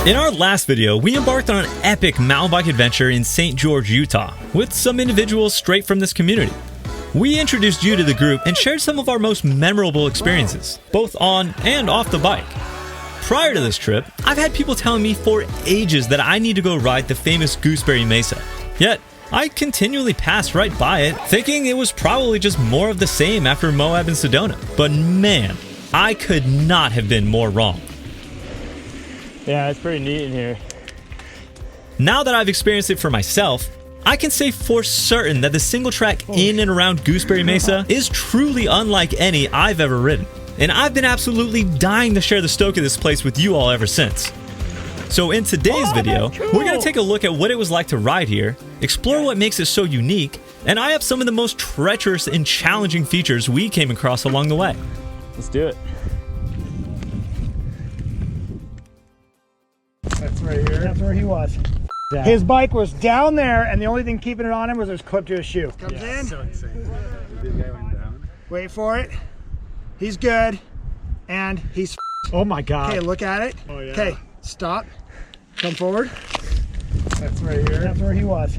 In our last video, we embarked on an epic mountain bike adventure in St. George, Utah, with some individuals straight from this community. We introduced you to the group and shared some of our most memorable experiences, both on and off the bike. Prior to this trip, I've had people telling me for ages that I need to go ride the famous Gooseberry Mesa. Yet, I continually passed right by it, thinking it was probably just more of the same after Moab and Sedona. But man, I could not have been more wrong. Yeah, it's pretty neat in here. Now that I've experienced it for myself, I can say for certain that the single track in and around Gooseberry Mesa is truly unlike any I've ever ridden. And I've been absolutely dying to share the stoke of this place with you all ever since. So in today's video, we're going to take a look at what it was like to ride here, explore what makes it so unique, and eye up some of the most treacherous and challenging features we came across along the way. Let's do it. That's right here. That's where he was. His bike was down there, and the only thing keeping it on him was his clip to his shoe. Comes in. So insane. This guy went down. Wait for it. He's good. And he's. Oh my God. Okay, look at it. Oh, yeah. Okay, stop. Come forward. That's right here. That's where he was.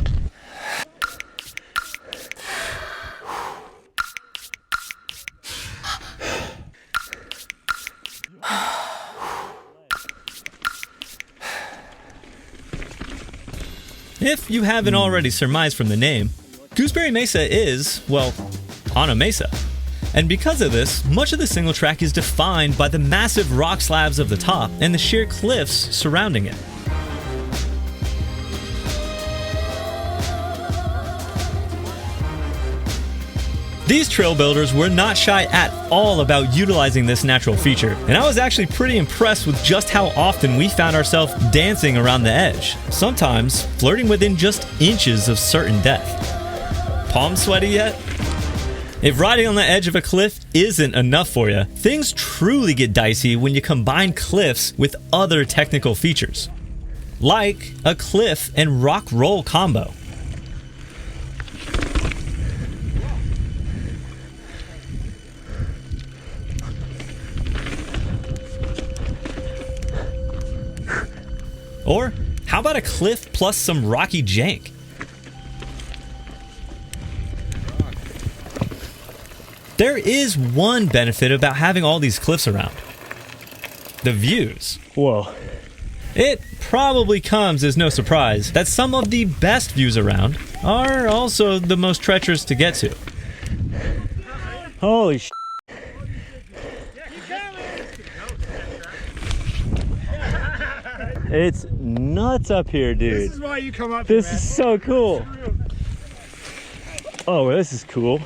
If you haven't already surmised from the name, Gooseberry Mesa is, well, on a mesa. And because of this, much of the single track is defined by the massive rock slabs of the top and the sheer cliffs surrounding it. These trail builders were not shy at all about utilizing this natural feature, and I was actually pretty impressed with just how often we found ourselves dancing around the edge, sometimes flirting within just inches of certain death. Palm sweaty yet? If riding on the edge of a cliff isn't enough for you, things truly get dicey when you combine cliffs with other technical features, like a cliff and rock roll combo. Or how about a cliff plus some rocky jank? There is one benefit about having all these cliffs around. The views. Whoa. It probably comes as no surprise that some of the best views around are also the most treacherous to get to. Holy sh**. It's nuts up here, dude. This is why you come up This here, is so cool. Oh, this is cool.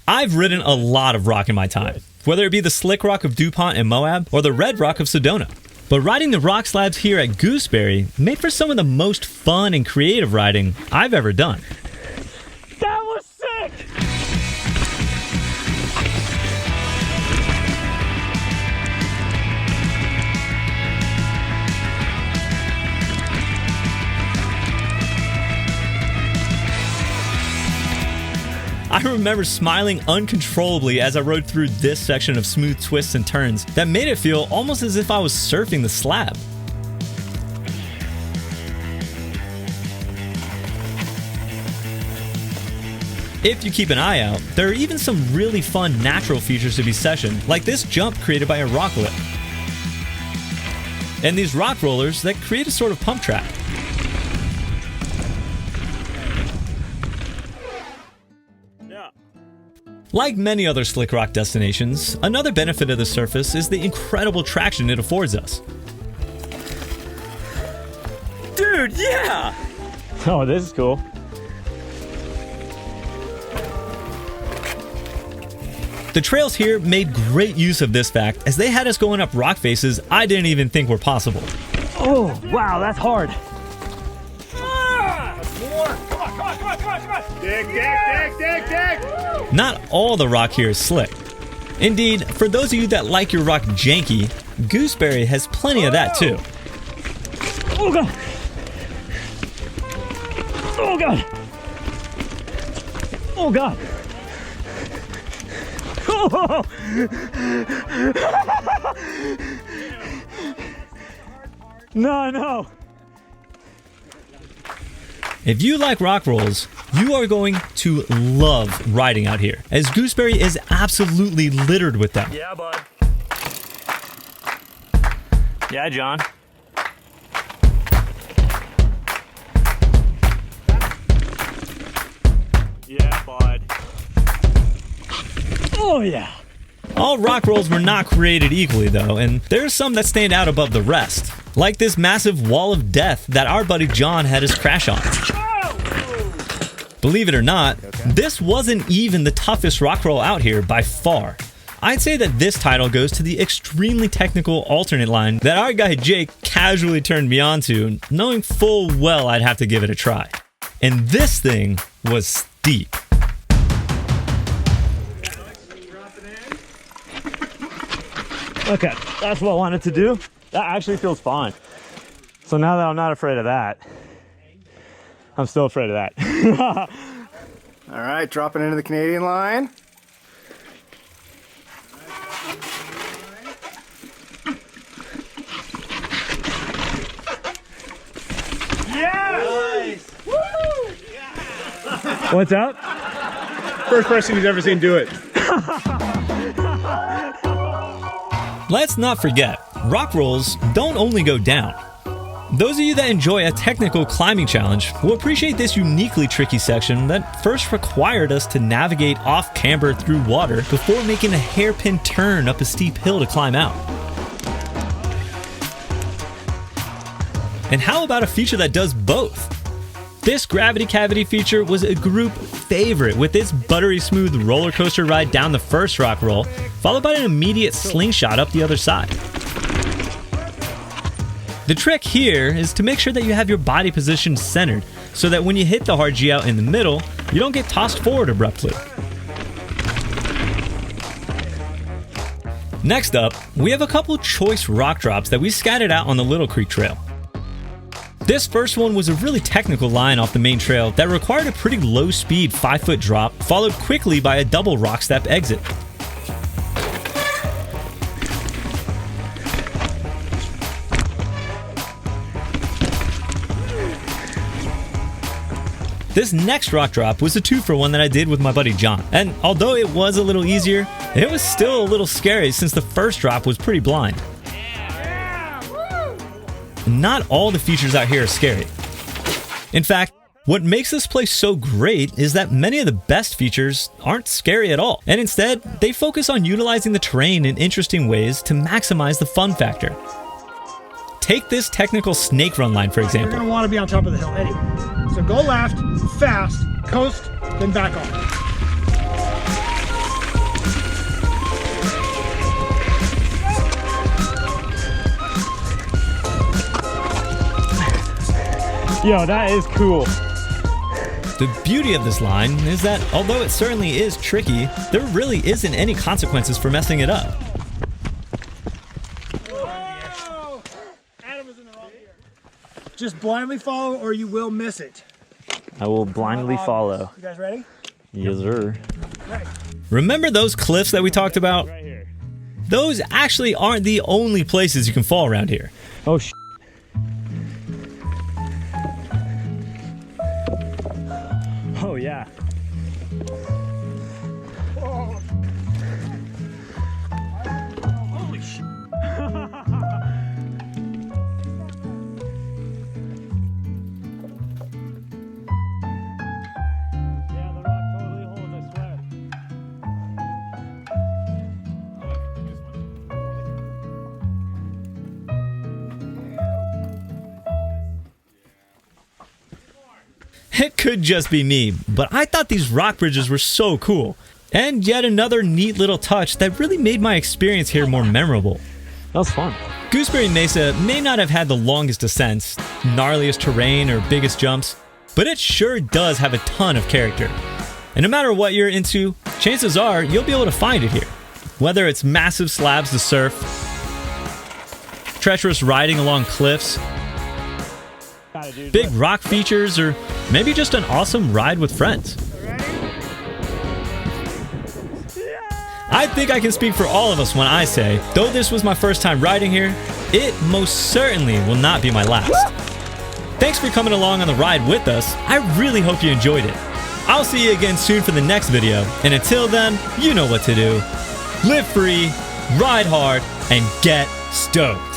I've ridden a lot of rock in my time, whether it be the slick rock of DuPont and Moab or the red rock of Sedona. But riding the rock slabs here at Gooseberry made for some of the most fun and creative riding I've ever done. That was sick! I remember smiling uncontrollably as I rode through this section of smooth twists and turns that made it feel almost as if I was surfing the slab. If you keep an eye out, there are even some really fun natural features to be sessioned, like this jump created by a rock lip, and these rock rollers that create a sort of pump track. Like many other slick rock destinations, another benefit of the surface is the incredible traction it affords us. Dude, yeah! Oh, this is cool. The trails here made great use of this fact as they had us going up rock faces I didn't even think were possible. Oh, wow, that's hard. Dig, dig, dig, dig, dig. Not all the rock here is slick. Indeed, for those of you that like your rock janky, Gooseberry has plenty of that too. Oh God! Oh God! Oh God! Oh! No. If you like rock rolls, you are going to love riding out here, as Gooseberry is absolutely littered with them. Yeah, bud. Yeah, John. Yeah, bud. Oh, yeah. All rock rolls were not created equally though, and there's some that stand out above the rest, like this massive wall of death that our buddy John had his crash on. Believe it or not, this wasn't even the toughest rock roll out here by far. I'd say that this title goes to the extremely technical alternate line that our guy Jake casually turned me on to, knowing full well I'd have to give it a try. And this thing was steep. Okay, that's what I wanted to do. That actually feels fine. So now that I'm not afraid of that, I'm still afraid of that. All right, dropping into the Canadian line. What's up? First person who's ever seen do it. Let's not forget, rock rolls don't only go down. Those of you that enjoy a technical climbing challenge will appreciate this uniquely tricky section that first required us to navigate off camber through water before making a hairpin turn up a steep hill to climb out. And how about a feature that does both? This gravity cavity feature was a group favorite with its buttery smooth roller coaster ride down the first rock roll, followed by an immediate slingshot up the other side. The trick here is to make sure that you have your body position centered so that when you hit the hard G out in the middle, you don't get tossed forward abruptly. Next up, we have a couple choice rock drops that we scattered out on the Little Creek Trail. This first one was a really technical line off the main trail that required a pretty low speed 5-foot drop, followed quickly by a double rock step exit. This next rock drop was a 2-for-1 that I did with my buddy John, and although it was a little easier, it was still a little scary since the first drop was pretty blind. Not all the features out here are scary. In fact, what makes this place so great is that many of the best features aren't scary at all, and instead, they focus on utilizing the terrain in interesting ways to maximize the fun factor. Take this technical snake run line, for example. You're going to want to be on top of the hill anyway. So go left, fast, coast, then back on. Yo, that is cool. The beauty of this line is that although it certainly is tricky, there really isn't any consequences for messing it up. Whoa! Adam is in the wrong gear. Just blindly follow or you will miss it. I will blindly follow. You guys ready? Yes, sir. Right. Remember those cliffs that we talked about? Right here. Those actually aren't the only places you can fall around here. Oh, sh**. Oh, yeah. Holy shit. Yeah, the rock totally holds, I swear. It could just be me, but I thought these rock bridges were so cool. And yet another neat little touch that really made my experience here more memorable. That was fun. Gooseberry Mesa may not have had the longest ascents, gnarliest terrain, or biggest jumps, but it sure does have a ton of character. And no matter what you're into, chances are you'll be able to find it here. Whether it's massive slabs to surf, treacherous riding along cliffs, big rock features, or maybe just an awesome ride with friends. I think I can speak for all of us when I say, though this was my first time riding here, it most certainly will not be my last. Thanks for coming along on the ride with us. I really hope you enjoyed it. I'll see you again soon for the next video, and until then, you know what to do. Live free, ride hard, and get stoked.